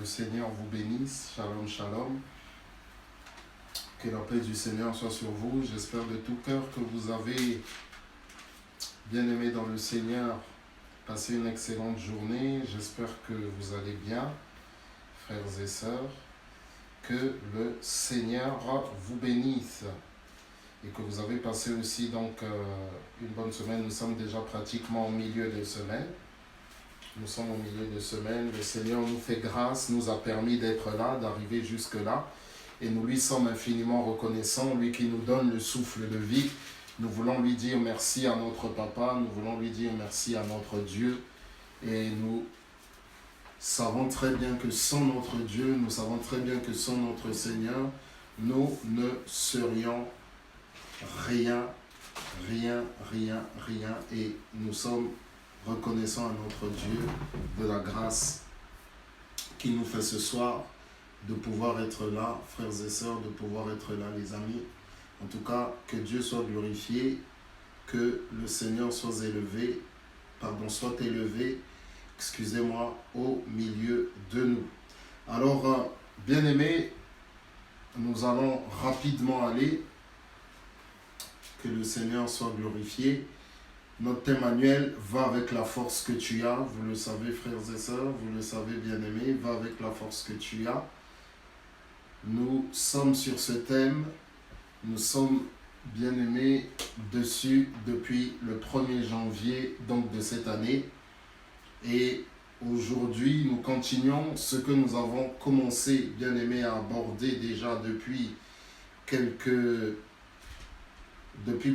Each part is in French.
Seigneur vous bénisse. Shalom, shalom. Que la paix du Seigneur soit sur vous. J'espère de tout cœur que vous avez, bien aimé dans le Seigneur, passé une excellente journée. J'espère que vous allez bien, frères et sœurs. Que le Seigneur vous bénisse. Et que vous avez passé aussi une bonne semaine. Nous sommes déjà pratiquement au milieu de semaine. Nous sommes au milieu de semaine. Le Seigneur nous fait grâce, nous a permis d'être là, d'arriver jusque-là. Et nous lui sommes infiniment reconnaissants, lui qui nous donne le souffle de vie. Nous voulons lui dire merci à notre Papa, nous voulons lui dire merci à notre Dieu. Et nous savons très bien que sans notre Dieu, nous savons très bien que sans notre Seigneur, nous ne serions rien. Et nous sommes reconnaissants à notre Dieu de la grâce qu'il nous fait ce soir de pouvoir être là, frères et sœurs, de pouvoir être là, les amis. En tout cas, que Dieu soit glorifié, que le Seigneur soit élevé, au milieu de nous. Alors, bien-aimés, nous allons rapidement aller. Que le Seigneur soit glorifié. Notre thème annuel va avec la force que tu as. Vous le savez, frères et sœurs, vous le savez, bien-aimés, va avec la force que tu as. Nous sommes sur ce thème. Nous sommes, bien-aimés, dessus depuis le 1er janvier donc de cette année. Et aujourd'hui, nous continuons ce que nous avons commencé, bien-aimés, à aborder déjà depuis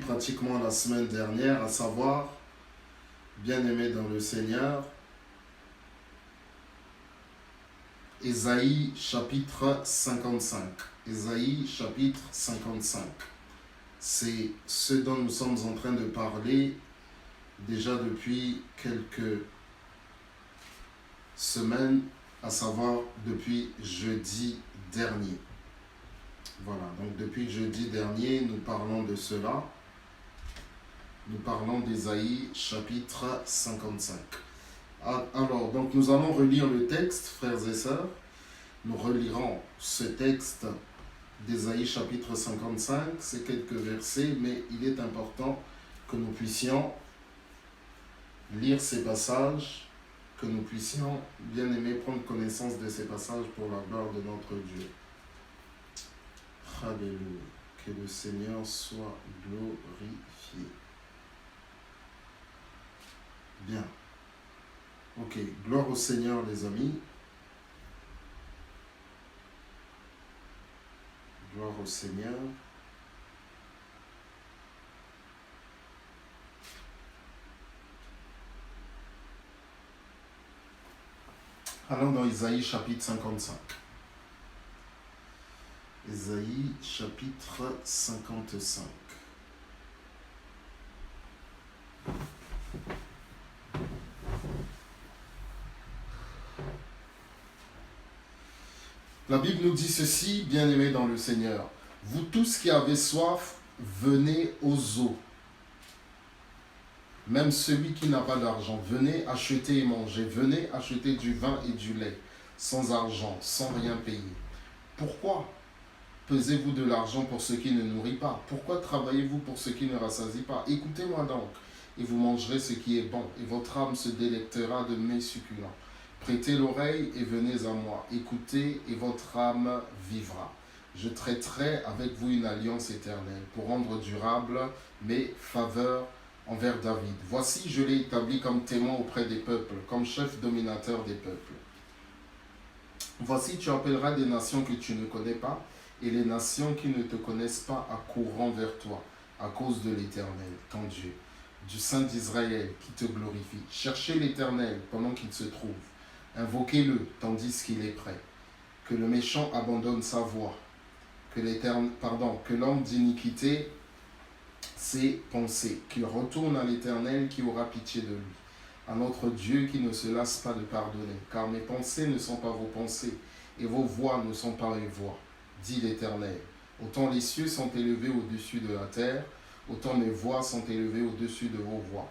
pratiquement la semaine dernière, à savoir, bien-aimés dans le Seigneur, Ésaïe chapitre 55. Ésaïe chapitre 55. C'est ce dont nous sommes en train de parler déjà depuis quelques semaines, à savoir depuis jeudi dernier. Voilà, donc depuis jeudi dernier, nous parlons de cela. Nous parlons d'Ésaïe chapitre 55. Alors, donc nous allons relire le texte, frères et sœurs. Nous relirons ce texte d'Ésaïe chapitre 55. C'est quelques versets, mais il est important que nous puissions lire ces passages, que nous puissions, bien aimer, prendre connaissance de ces passages pour la gloire de notre Dieu. Alléluia. Que le Seigneur soit glorifié. Bien. Ok. Gloire au Seigneur, les amis. Gloire au Seigneur. Allons dans Isaïe chapitre 55. Ésaïe chapitre 55. La Bible nous dit ceci, bien-aimés dans le Seigneur. Vous tous qui avez soif, venez aux eaux. Même celui qui n'a pas d'argent, venez acheter et manger. Venez acheter du vin et du lait, sans argent, sans rien payer. Pourquoi pesez-vous de l'argent pour ce qui ne nourrit pas? Pourquoi travaillez-vous pour ce qui ne rassasie pas? Écoutez-moi donc, et vous mangerez ce qui est bon, et votre âme se délectera de mets succulents. Prêtez l'oreille et venez à moi. Écoutez, et votre âme vivra. Je traiterai avec vous une alliance éternelle pour rendre durable mes faveurs envers David. Voici, je l'ai établi comme témoin auprès des peuples, comme chef dominateur des peuples. Voici, tu appelleras des nations que tu ne connais pas, et les nations qui ne te connaissent pas accourront vers toi, à cause de l'Éternel, ton Dieu, du Saint d'Israël qui te glorifie. Cherchez l'Éternel pendant qu'il se trouve. Invoquez-le tandis qu'il est prêt. Que le méchant abandonne sa voie. Que l'homme d'iniquité ses pensées. Qu'il retourne à l'Éternel qui aura pitié de lui. À notre Dieu qui ne se lasse pas de pardonner. Car mes pensées ne sont pas vos pensées, et vos voix ne sont pas mes voix, dit l'Éternel. Autant les cieux sont élevés au-dessus de la terre, autant mes voix sont élevées au-dessus de vos voix.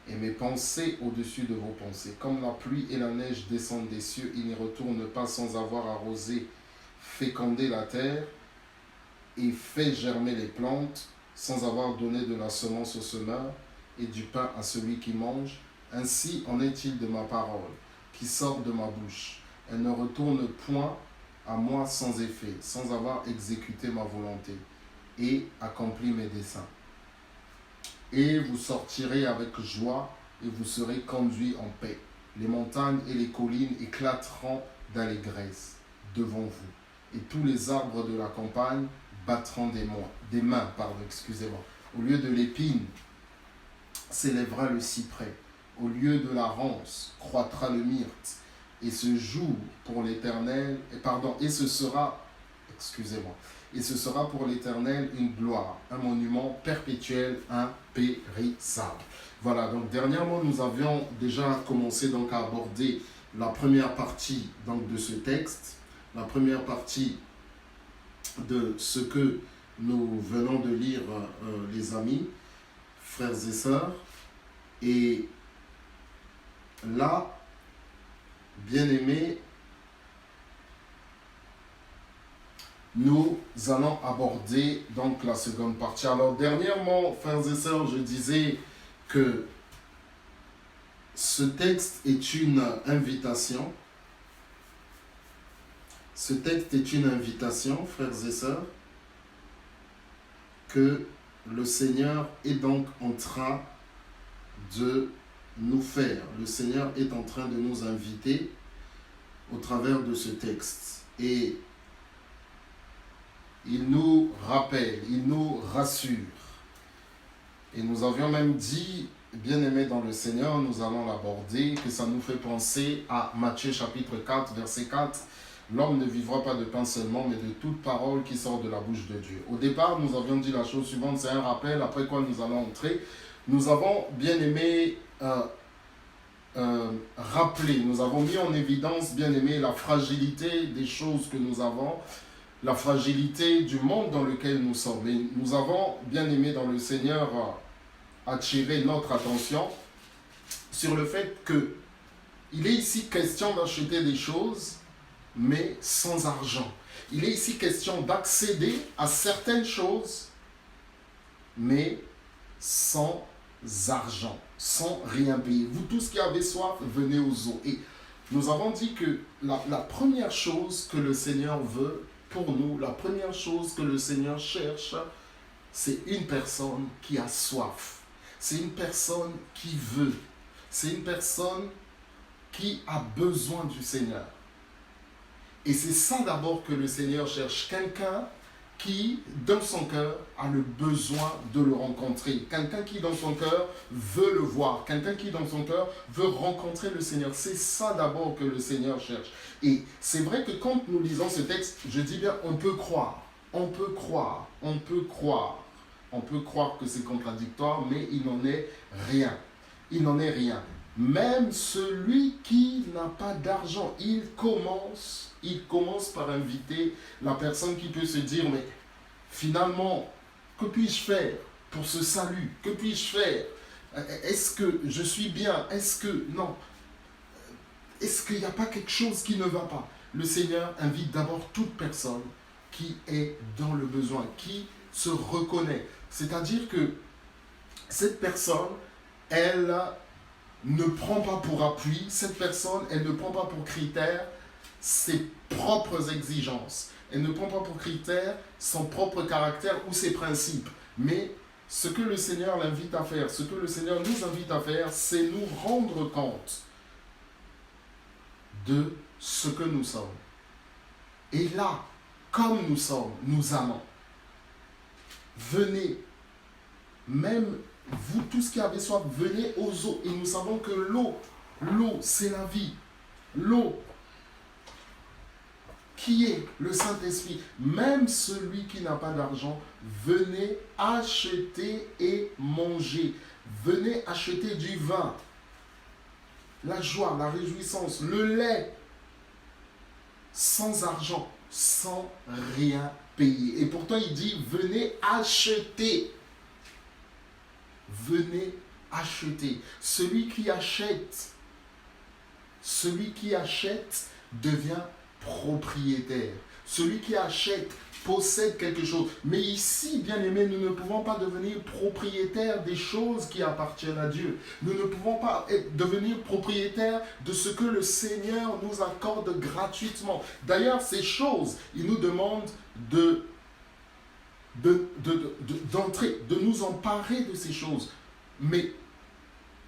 et mes pensées au-dessus de vos pensées. Comme la pluie et la neige descendent des cieux, ils n'y retournent pas sans avoir arrosé, fécondé la terre et fait germer les plantes, sans avoir donné de la semence au semeur et du pain à celui qui mange. Ainsi en est-il de ma parole, qui sort de ma bouche. Elle ne retourne point à moi sans effet, sans avoir exécuté ma volonté et accompli mes desseins. Et vous sortirez avec joie et vous serez conduits en paix. Les montagnes et les collines éclateront d'allégresse devant vous, et tous les arbres de la campagne battront des mains. Au lieu de l'épine s'élèvera le cyprès, au lieu de la ronce croîtra le myrte, et ce jour pour l'Éternel, et ce sera pour l'Éternel une gloire, un monument perpétuel, impérissable. Voilà, donc dernièrement, nous avions déjà commencé donc à aborder la première partie donc, de ce texte, la première partie de ce que nous venons de lire, les amis, frères et sœurs. Et là, bien-aimés, nous allons aborder donc la seconde partie. Alors dernièrement, frères et sœurs, je disais que ce texte est une invitation. Ce texte est une invitation, frères et sœurs, que le Seigneur est donc en train de nous faire. Le Seigneur est en train de nous inviter au travers de ce texte. Et il nous rappelle, il nous rassure. Et nous avions même dit, bien-aimés dans le Seigneur, nous allons l'aborder, que ça nous fait penser à Matthieu chapitre 4, verset 4. L'homme ne vivra pas de pain seulement, mais de toute parole qui sort de la bouche de Dieu. Au départ, nous avions dit la chose suivante, c'est un rappel, après quoi nous allons entrer. Nous avons, bien-aimés, rappelé, nous avons mis en évidence, bien-aimés, la fragilité des choses que nous avons, la fragilité du monde dans lequel nous sommes. Et nous avons, bien-aimés dans le Seigneur, attiré notre attention sur le fait que il est ici question d'acheter des choses, mais sans argent. Il est ici question d'accéder à certaines choses, mais sans argent, sans rien payer. Vous tous qui avez soif, venez aux eaux. Et nous avons dit que la première chose que le Seigneur veut pour nous, la première chose que le Seigneur cherche, c'est une personne qui a soif. C'est une personne qui veut. C'est une personne qui a besoin du Seigneur. Et c'est ça d'abord que le Seigneur cherche. Quelqu'un qui, dans son cœur, a le besoin de le rencontrer. Quelqu'un qui, dans son cœur, veut le voir. Quelqu'un qui, dans son cœur, veut rencontrer le Seigneur. C'est ça d'abord que le Seigneur cherche. Et c'est vrai que quand nous lisons ce texte, je dis bien, on peut croire. On peut croire. On peut croire. On peut croire que c'est contradictoire, mais il n'en est rien. Il n'en est rien. Même celui qui n'a pas d'argent, il commence par inviter la personne qui peut se dire, mais finalement, que puis-je faire pour ce salut? Que puis-je faire? Est-ce que je suis bien? Est-ce que... Non. Est-ce qu'il n'y a pas quelque chose qui ne va pas? Le Seigneur invite d'abord toute personne qui est dans le besoin, qui se reconnaît. C'est-à-dire que cette personne, elle ne prend pas pour appui, cette personne, elle ne prend pas pour critère ses propres exigences. Elle ne prend pas pour critère son propre caractère ou ses principes. Mais ce que le Seigneur l'invite à faire, ce que le Seigneur nous invite à faire, c'est nous rendre compte de ce que nous sommes. Et là, comme nous sommes, nous amons. Venez, même vous tous qui avez soif, venez aux eaux. Et nous savons que l'eau, c'est la vie. L'eau, qui est le Saint-Esprit. Même celui qui n'a pas d'argent, venez acheter et manger. Venez acheter du vin, la joie, la réjouissance, le lait, sans argent, sans rien payer. Et pourtant il dit, venez acheter. Venez acheter. Celui qui achète devient propriétaire. Celui qui achète possède quelque chose. Mais ici, bien-aimés, nous ne pouvons pas devenir propriétaires des choses qui appartiennent à Dieu. Nous ne pouvons pas devenir propriétaires de ce que le Seigneur nous accorde gratuitement. D'ailleurs, ces choses, il nous demande d'entrer, de nous emparer de ces choses.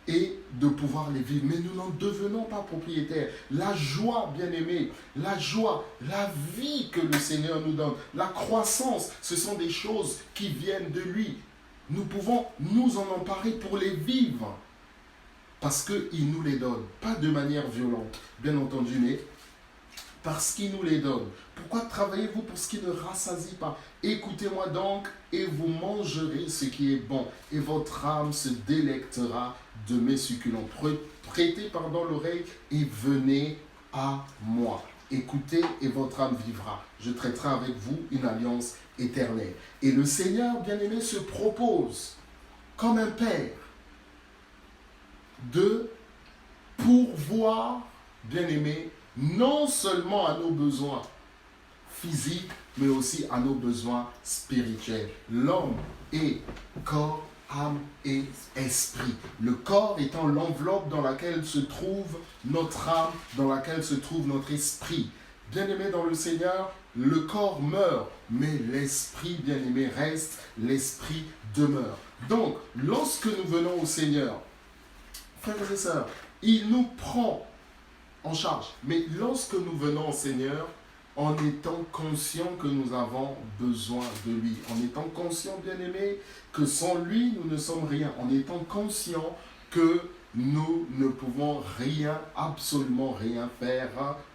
Et de pouvoir les vivre. Mais nous n'en devenons pas propriétaires. La joie, bien-aimé, la joie, la vie que le Seigneur nous donne, la croissance, ce sont des choses qui viennent de lui. Nous pouvons nous en emparer pour les vivre. Parce qu'il nous les donne. Pas de manière violente, bien entendu, mais parce qu'il nous les donne. Pourquoi travaillez-vous pour ce qui ne rassasie pas? Écoutez-moi donc et vous mangerez ce qui est bon et votre âme se délectera de mes succulents. Prêtez l'oreille et venez à moi. Écoutez et votre âme vivra. Je traiterai avec vous une alliance éternelle. Et le Seigneur, bien-aimé, se propose comme un père de pourvoir, bien-aimé, non seulement à nos besoins physiques, mais aussi à nos besoins spirituels. L'homme est corps, âme et esprit. Le corps étant l'enveloppe dans laquelle se trouve notre âme, dans laquelle se trouve notre esprit. Bien-aimé dans le Seigneur, le corps meurt, mais l'esprit, bien-aimé, reste, l'esprit demeure. Donc, lorsque nous venons au Seigneur, frères et sœurs, il nous prend en charge. Mais lorsque nous venons au Seigneur, en étant conscients que nous avons besoin de lui, en étant conscients, bien-aimés, que sans lui, nous ne sommes rien, en étant conscients que nous ne pouvons rien, absolument rien faire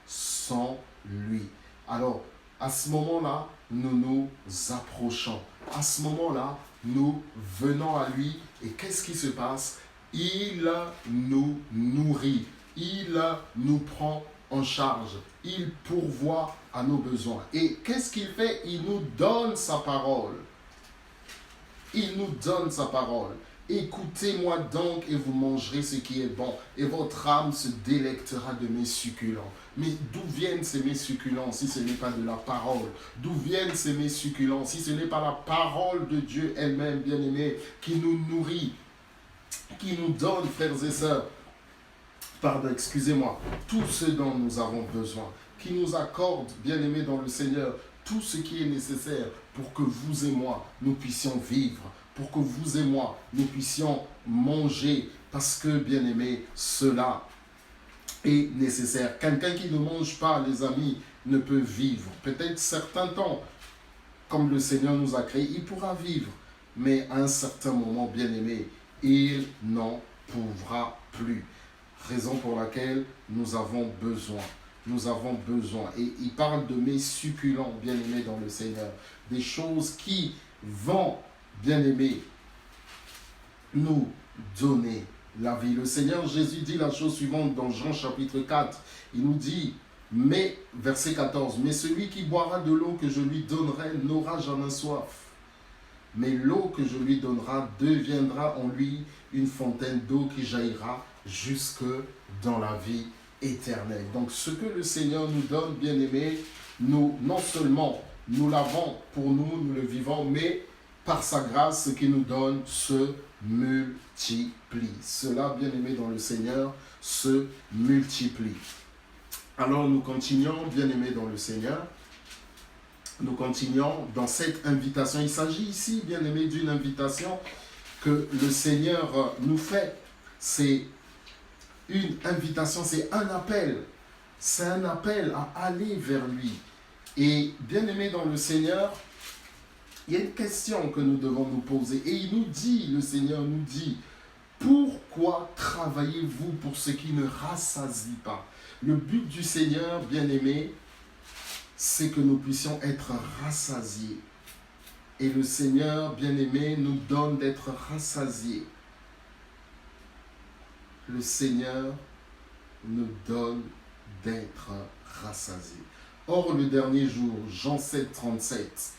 sans lui. Alors, à ce moment-là, nous nous approchons. À ce moment-là, nous venons à lui. Et qu'est-ce qui se passe? Il nous nourrit. Il nous prend en charge. Il pourvoit à nos besoins. Et qu'est-ce qu'il fait? Il nous donne sa parole. Il nous donne sa parole. Écoutez-moi donc et vous mangerez ce qui est bon. Et votre âme se délectera de mes succulents. Mais d'où viennent ces mets succulents si ce n'est pas de la parole? D'où viennent ces mets succulents si ce n'est pas la parole de Dieu elle-même, bien-aimée, qui nous nourrit, qui nous donne, frères et sœurs, tout ce dont nous avons besoin, qui nous accorde, bien-aimés dans le Seigneur, tout ce qui est nécessaire pour que vous et moi, nous puissions vivre, pour que vous et moi, nous puissions manger, parce que, bien-aimés, cela est nécessaire. Quelqu'un qui ne mange pas, les amis, ne peut vivre. Peut-être certains temps, comme le Seigneur nous a créés, il pourra vivre, mais à un certain moment, bien-aimé, il n'en pourra plus. Raison pour laquelle nous avons besoin. Nous avons besoin. Et il parle de mes succulents, bien-aimés dans le Seigneur. Des choses qui vont, bien-aimés, nous donner la vie. Le Seigneur Jésus dit la chose suivante dans Jean chapitre 4. Il nous dit, verset 14, « Mais celui qui boira de l'eau que je lui donnerai n'aura jamais soif. Mais l'eau que je lui donnerai deviendra en lui une fontaine d'eau qui jaillira jusque dans la vie éternelle. » Donc ce que le Seigneur nous donne, bien-aimés, nous, non seulement nous l'avons pour nous, nous le vivons, mais par sa grâce, ce qu'il nous donne se multiplie. Cela, bien-aimés dans le Seigneur, se multiplie. Alors nous continuons, bien-aimés dans le Seigneur. Nous continuons dans cette invitation. Il s'agit ici, bien-aimés, d'une invitation que le Seigneur nous fait. C'est une invitation, c'est un appel. C'est un appel à aller vers lui. Et bien-aimés dans le Seigneur, il y a une question que nous devons nous poser. Et il nous dit, le Seigneur nous dit, pourquoi travaillez-vous pour ce qui ne rassasie pas? Le but du Seigneur, bien-aimés, c'est que nous puissions être rassasiés. Et le Seigneur, bien-aimé, nous donne d'être rassasiés. Le Seigneur nous donne d'être rassasiés. Or, le dernier jour, Jean 7, 37,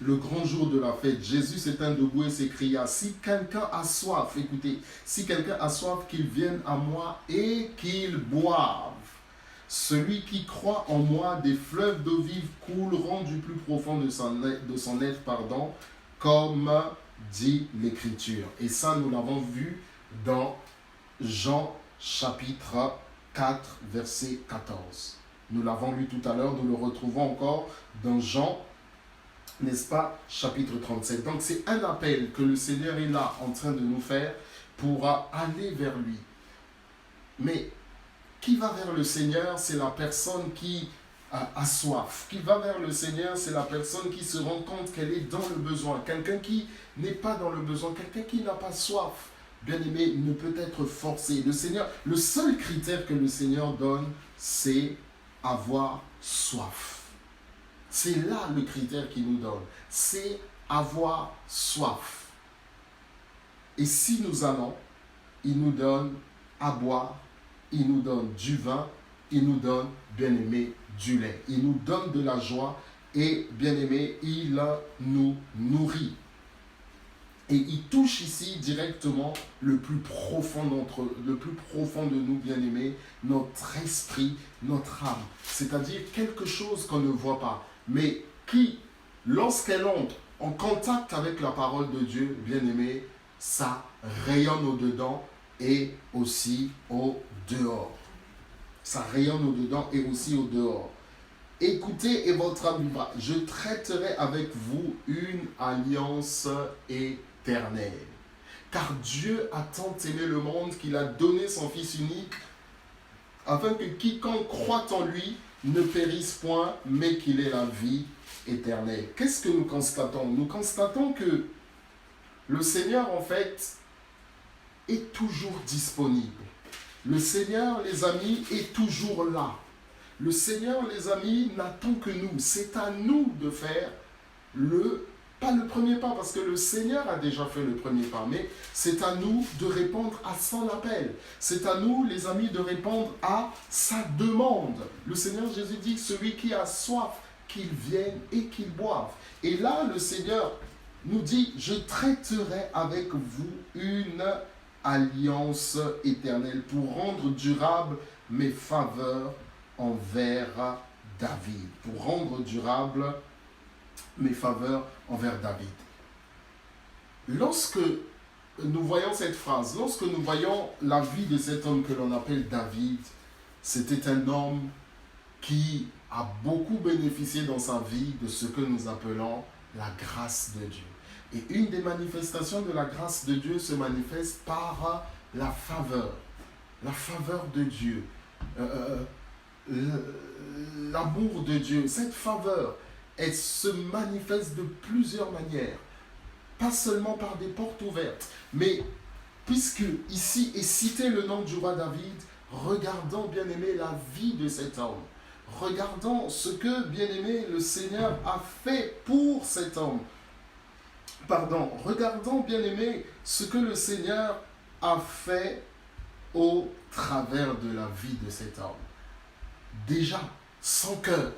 le grand jour de la fête, Jésus s'étint debout et s'écria, si quelqu'un a soif, écoutez, si quelqu'un a soif, qu'il vienne à moi et qu'il boive. Celui qui croit en moi, des fleuves d'eau vive couleront du plus profond de son être, comme dit l'Écriture. Et ça, nous l'avons vu dans Jean chapitre 4, verset 14. Nous l'avons lu tout à l'heure, nous le retrouvons encore dans Jean, n'est-ce pas, chapitre 37. Donc c'est un appel que le Seigneur est là en train de nous faire pour aller vers lui. Mais qui va vers le Seigneur, c'est la personne qui a soif. Qui va vers le Seigneur, c'est la personne qui se rend compte qu'elle est dans le besoin. Quelqu'un qui n'est pas dans le besoin, quelqu'un qui n'a pas soif, bien aimé, ne peut être forcé. Le Seigneur, le seul critère que le Seigneur donne, c'est avoir soif. C'est là le critère qu'il nous donne. C'est avoir soif. Et si nous allons, il nous donne à boire, il nous donne du vin, il nous donne, bien aimé, du lait. Il nous donne de la joie et, bien aimé, il nous nourrit. Et il touche ici directement le plus profond de nous, bien aimés, notre esprit, notre âme. C'est-à-dire quelque chose qu'on ne voit pas, mais qui, lorsqu'elle entre en contact avec la parole de Dieu, bien aimé, ça rayonne au-dedans et aussi au-dehors. Ça rayonne au-dedans et aussi au-dehors. Écoutez et votre âme vivra. Je traiterai avec vous une alliance éternelle. Car Dieu a tant aimé le monde qu'il a donné son Fils unique afin que quiconque croit en lui ne périsse point, mais qu'il ait la vie éternelle. Qu'est-ce que nous constatons? Nous constatons que le Seigneur, en fait, est toujours disponible. Le Seigneur, les amis, est toujours là. Le Seigneur, les amis, n'attend que nous. C'est à nous de faire pas le premier pas, parce que le Seigneur a déjà fait le premier pas, mais c'est à nous de répondre à son appel. C'est à nous, les amis, de répondre à sa demande. Le Seigneur Jésus dit, celui qui a soif, qu'il vienne et qu'il boive. Et là, le Seigneur nous dit, je traiterai avec vous une alliance éternelle pour rendre durable mes faveurs envers David. Pour rendre durable mes faveurs envers David. Lorsque nous voyons cette phrase, lorsque nous voyons la vie de cet homme que l'on appelle David, c'était un homme qui a beaucoup bénéficié dans sa vie de ce que nous appelons la grâce de Dieu. Et une des manifestations de la grâce de Dieu se manifeste par la faveur de Dieu, l'amour de Dieu. Cette faveur, elle se manifeste de plusieurs manières, pas seulement par des portes ouvertes, mais puisque ici est cité le nom du roi David, regardons, bien aimé, la vie de cet homme. Regardons ce que, bien aimé, le Seigneur a fait pour cet homme. Regardons, bien aimé, ce que le Seigneur a fait au travers de la vie de cet homme. Déjà, son cœur.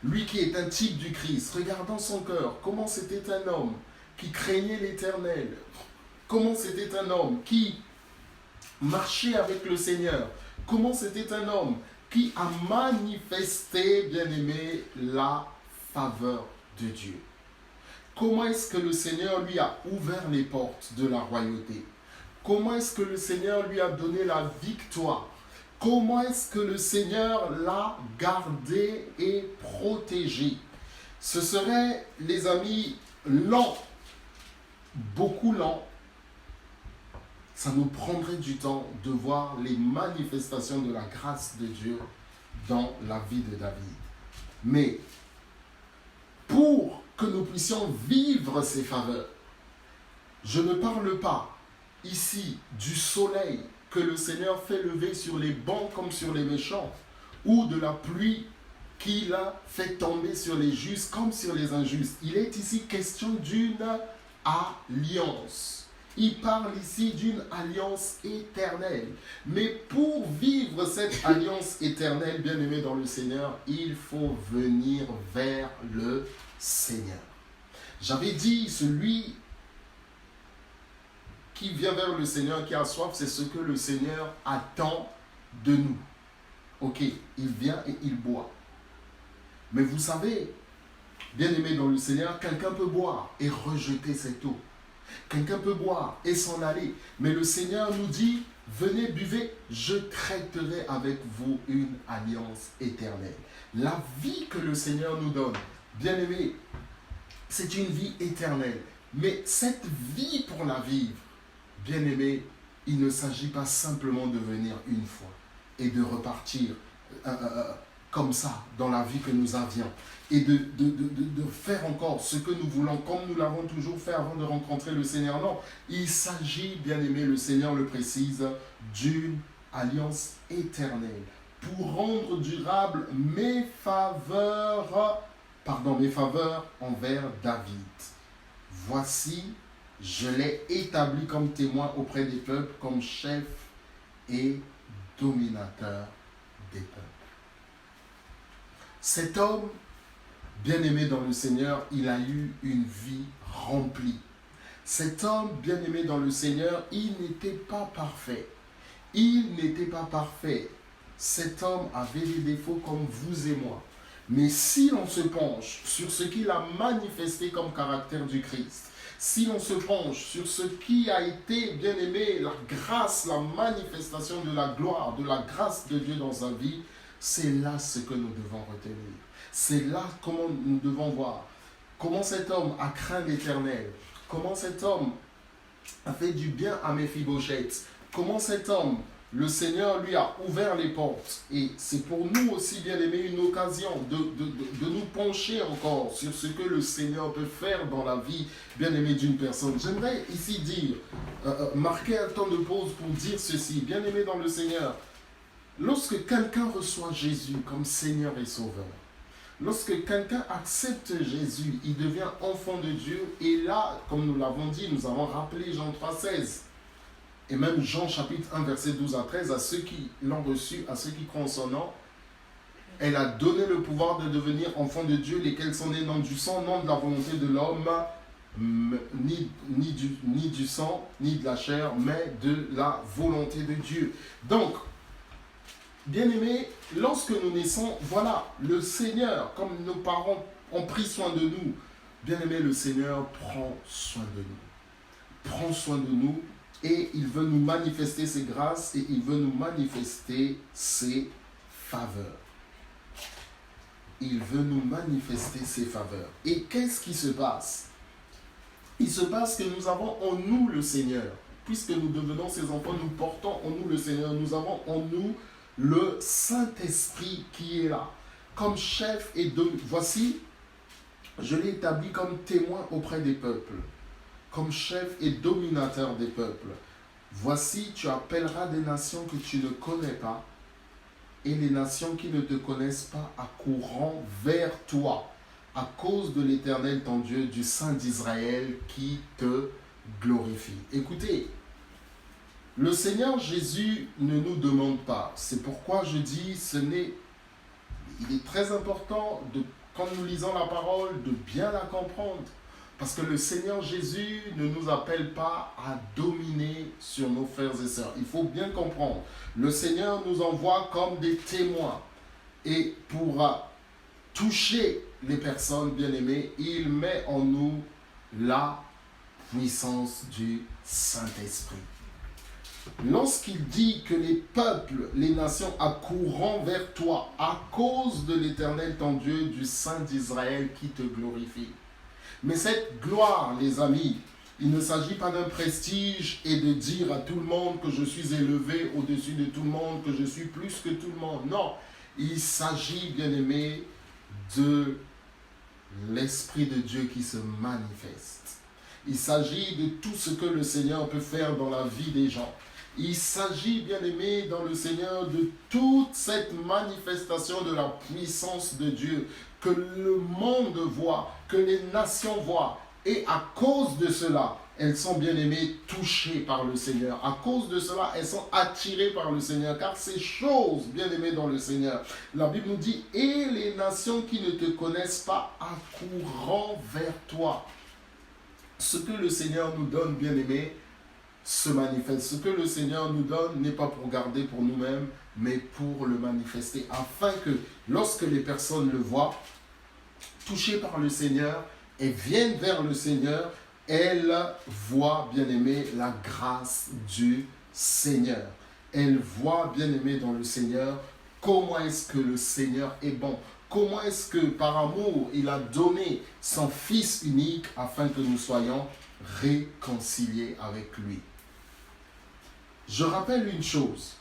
Lui qui est un type du Christ, regardons son cœur. Comment c'était un homme qui craignait l'Éternel. Comment c'était un homme qui marchait avec le Seigneur. Comment c'était un homme qui a manifesté, bien aimé, la faveur de Dieu. Comment est-ce que le Seigneur lui a ouvert les portes de la royauté? Comment est-ce que le Seigneur lui a donné la victoire? Comment est-ce que le Seigneur l'a gardé et protégé? Ce serait, les amis, lent, beaucoup lent. Ça nous prendrait du temps de voir les manifestations de la grâce de Dieu dans la vie de David. Mais pour que nous puissions vivre ces faveurs, je ne parle pas ici du soleil que le Seigneur fait lever sur les bons comme sur les méchants, ou de la pluie qu'il a fait tomber sur les justes comme sur les injustes. Il est ici question d'une alliance. Il parle ici d'une alliance éternelle. Mais pour vivre cette alliance éternelle, bien-aimé dans le Seigneur, il faut venir vers le Seigneur. J'avais dit, celui qui vient vers le Seigneur, qui a soif, c'est ce que le Seigneur attend de nous. Ok, il vient et il boit. Mais vous savez, bien-aimé dans le Seigneur, quelqu'un peut boire et rejeter cette eau. Quelqu'un peut boire et s'en aller. Mais le Seigneur nous dit, venez, buvez, je traiterai avec vous une alliance éternelle. La vie que le Seigneur nous donne, bien-aimé, c'est une vie éternelle. Mais cette vie pour la vivre, bien-aimé, il ne s'agit pas simplement de venir une fois et de repartir comme ça dans la vie que nous avions et de faire encore ce que nous voulons comme nous l'avons toujours fait avant de rencontrer le Seigneur. Non, il s'agit, bien-aimé, le Seigneur le précise, d'une alliance éternelle pour rendre durable mes faveurs envers David. Voici, je l'ai établi comme témoin auprès des peuples, comme chef et dominateur des peuples. Cet homme, bien-aimé dans le Seigneur, il a eu une vie remplie. Cet homme, bien-aimé dans le Seigneur, il n'était pas parfait. Il n'était pas parfait. Cet homme avait des défauts comme vous et moi. Mais si l'on se penche sur ce qu'il a manifesté comme caractère du Christ, si l'on se penche sur ce qui a été, bien aimé, la grâce, la manifestation de la gloire, de la grâce de Dieu dans sa vie, c'est là ce que nous devons retenir. C'est là comment nous devons voir. Comment cet homme a craint l'Éternel. Comment cet homme a fait du bien à Méphibosheth. Comment cet homme, le Seigneur lui a ouvert les portes. Et c'est pour nous aussi, bien aimé, une occasion de nous pencher encore sur ce que le Seigneur peut faire dans la vie, bien aimé, d'une personne. J'aimerais ici dire, marquer un temps de pause pour dire ceci. Bien aimé dans le Seigneur, lorsque quelqu'un reçoit Jésus comme Seigneur et Sauveur, lorsque quelqu'un accepte Jésus, il devient enfant de Dieu. Et là, comme nous l'avons dit, nous avons rappelé Jean 3,16. Et même Jean chapitre 1, verset 12 à 13, à ceux qui l'ont reçu, à ceux qui croient en son nom, elle a donné le pouvoir de devenir enfants de Dieu, lesquels sont nés non du sang, non de la volonté de l'homme, ni du sang, ni de la chair, mais de la volonté de Dieu. Donc, bien-aimés, lorsque nous naissons, voilà, le Seigneur, comme nos parents ont pris soin de nous, bien-aimés, le Seigneur prend soin de nous. Prend soin de nous. Et il veut nous manifester ses grâces et il veut nous manifester ses faveurs. Il veut nous manifester ses faveurs. Et qu'est-ce qui se passe? Il se passe que nous avons en nous le Seigneur. Puisque nous devenons ses enfants, nous portons en nous le Seigneur. Nous avons en nous le Saint-Esprit qui est là. Comme chef et voici, je l'ai établi comme témoin auprès des peuples. Comme chef et dominateur des peuples. Voici, tu appelleras des nations que tu ne connais pas, et les nations qui ne te connaissent pas accourront vers toi, à cause de l'Éternel ton Dieu, du Saint d'Israël qui te glorifie. Écoutez, le Seigneur Jésus ne nous demande pas. C'est pourquoi je dis, il est très important, quand nous lisons la parole, de bien la comprendre. Parce que le Seigneur Jésus ne nous appelle pas à dominer sur nos frères et sœurs. Il faut bien comprendre. Le Seigneur nous envoie comme des témoins. Et pour toucher les personnes bien-aimées, il met en nous la puissance du Saint-Esprit. Lorsqu'il dit que les peuples, les nations accourront vers toi à cause de l'Éternel ton Dieu, du Saint d'Israël qui te glorifie. Mais cette gloire, les amis, il ne s'agit pas d'un prestige et de dire à tout le monde que je suis élevé au-dessus de tout le monde, que je suis plus que tout le monde. Non, il s'agit, bien aimé, de l'Esprit de Dieu qui se manifeste. Il s'agit de tout ce que le Seigneur peut faire dans la vie des gens. Il s'agit, bien aimé, dans le Seigneur, de toute cette manifestation de la puissance de Dieu que le monde voit, que les nations voient. Et à cause de cela, elles sont, bien aimées, touchées par le Seigneur. À cause de cela, elles sont attirées par le Seigneur. Car ces choses, bien aimées dans le Seigneur, la Bible nous dit, et les nations qui ne te connaissent pas accourront vers toi. ce que le Seigneur nous donne, bien-aimés, se manifeste. Ce que le Seigneur nous donne n'est pas pour garder pour nous-mêmes, mais pour le manifester, afin que lorsque les personnes le voient, touchées par le Seigneur et viennent vers le Seigneur, elles voient, bien-aimés, la grâce du Seigneur. Elles voient, bien-aimés, dans le Seigneur, comment est-ce que le Seigneur est bon. Comment est-ce que par amour, il a donné son Fils unique afin que nous soyons réconciliés avec lui. Je rappelle une chose.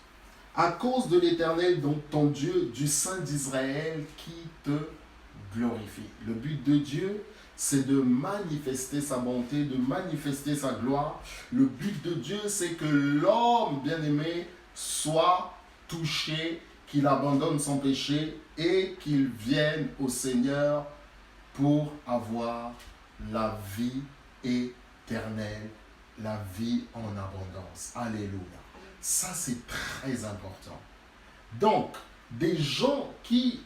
À cause de l'Éternel, donc ton Dieu, du Saint d'Israël qui te glorifie. Le but de Dieu, c'est de manifester sa bonté, de manifester sa gloire. Le but de Dieu, c'est que l'homme bien-aimé soit touché, qu'il abandonne son péché et qu'il vienne au Seigneur pour avoir la vie éternelle, la vie en abondance. Alléluia. Ça, c'est très important. Donc, des gens qui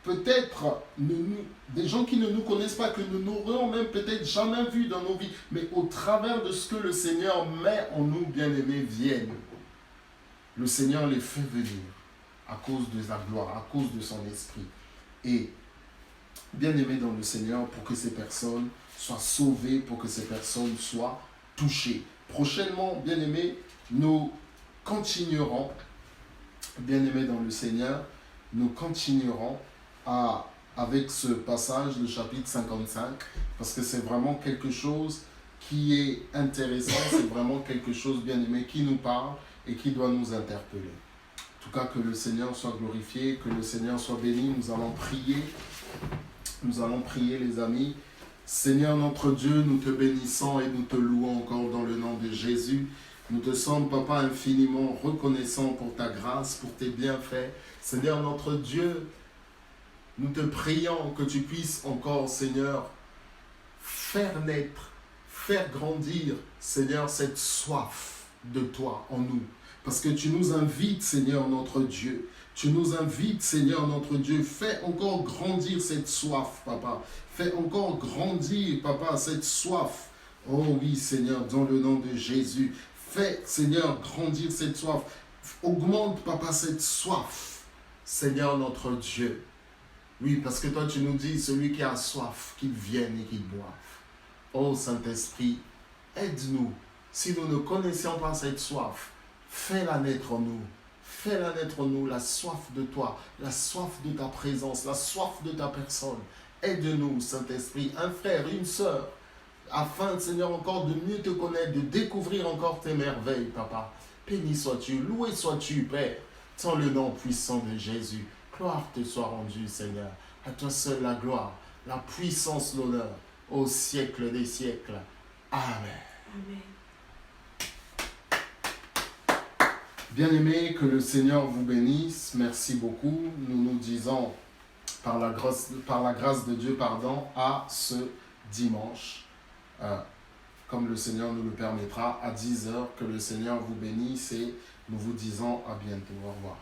peut-être, des gens qui ne nous connaissent pas, que nous n'aurions même peut-être jamais vu dans nos vies, mais au travers de ce que le Seigneur met en nous, bien-aimés, viennent. Le Seigneur les fait venir à cause de sa gloire, à cause de son esprit. Et bien-aimés dans le Seigneur, pour que ces personnes soient sauvées, pour que ces personnes soient touchées. Prochainement, bien-aimés, nous continuerons, bien-aimés dans le Seigneur, nous continuerons avec ce passage, le chapitre 55, parce que c'est vraiment quelque chose qui est intéressant, c'est vraiment quelque chose, bien-aimé, qui nous parle et qui doit nous interpeller. En tout cas, que le Seigneur soit glorifié, que le Seigneur soit béni. Nous allons prier, les amis. Seigneur notre Dieu, nous te bénissons et nous te louons encore dans le nom de Jésus. Nous te sommes, Papa, infiniment reconnaissants pour ta grâce, pour tes bienfaits. Seigneur notre Dieu, nous te prions que tu puisses encore, Seigneur, faire naître, faire grandir, Seigneur, cette soif de toi en nous. Parce que tu nous invites, Seigneur notre Dieu. Tu nous invites, Seigneur notre Dieu. Fais encore grandir cette soif, Papa. Fais encore grandir, Papa, cette soif. Oh oui, Seigneur, dans le nom de Jésus. Fais, Seigneur, grandir cette soif. Augmente, Papa, cette soif, Seigneur notre Dieu. Oui, parce que toi, tu nous dis, celui qui a soif, qu'il vienne et qu'il boive. Oh Saint-Esprit, aide-nous. Si nous ne connaissions pas cette soif, fais-la naître en nous. Fais-la naître en nous, la soif de toi, la soif de ta présence, la soif de ta personne. Aide-nous, Saint-Esprit, un frère, une sœur, afin, Seigneur, encore de mieux te connaître, de découvrir encore tes merveilles, Papa. Béni sois-tu, loué sois-tu, Père, dans le nom puissant de Jésus. Gloire te soit rendue, Seigneur. À toi seul la gloire, la puissance, l'honneur, au siècle des siècles. Amen. Amen. Bien-aimés, que le Seigneur vous bénisse. Merci beaucoup. Nous nous disons, par la grâce de Dieu, à ce dimanche, comme le Seigneur nous le permettra, à 10h. Que le Seigneur vous bénisse et nous vous disons à bientôt. Au revoir.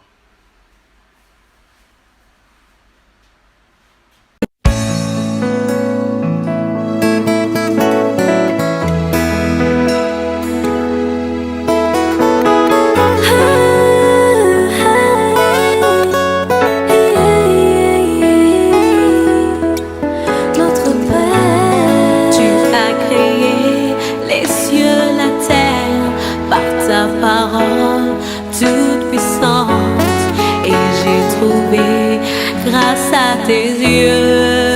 Grâce à tes yeux.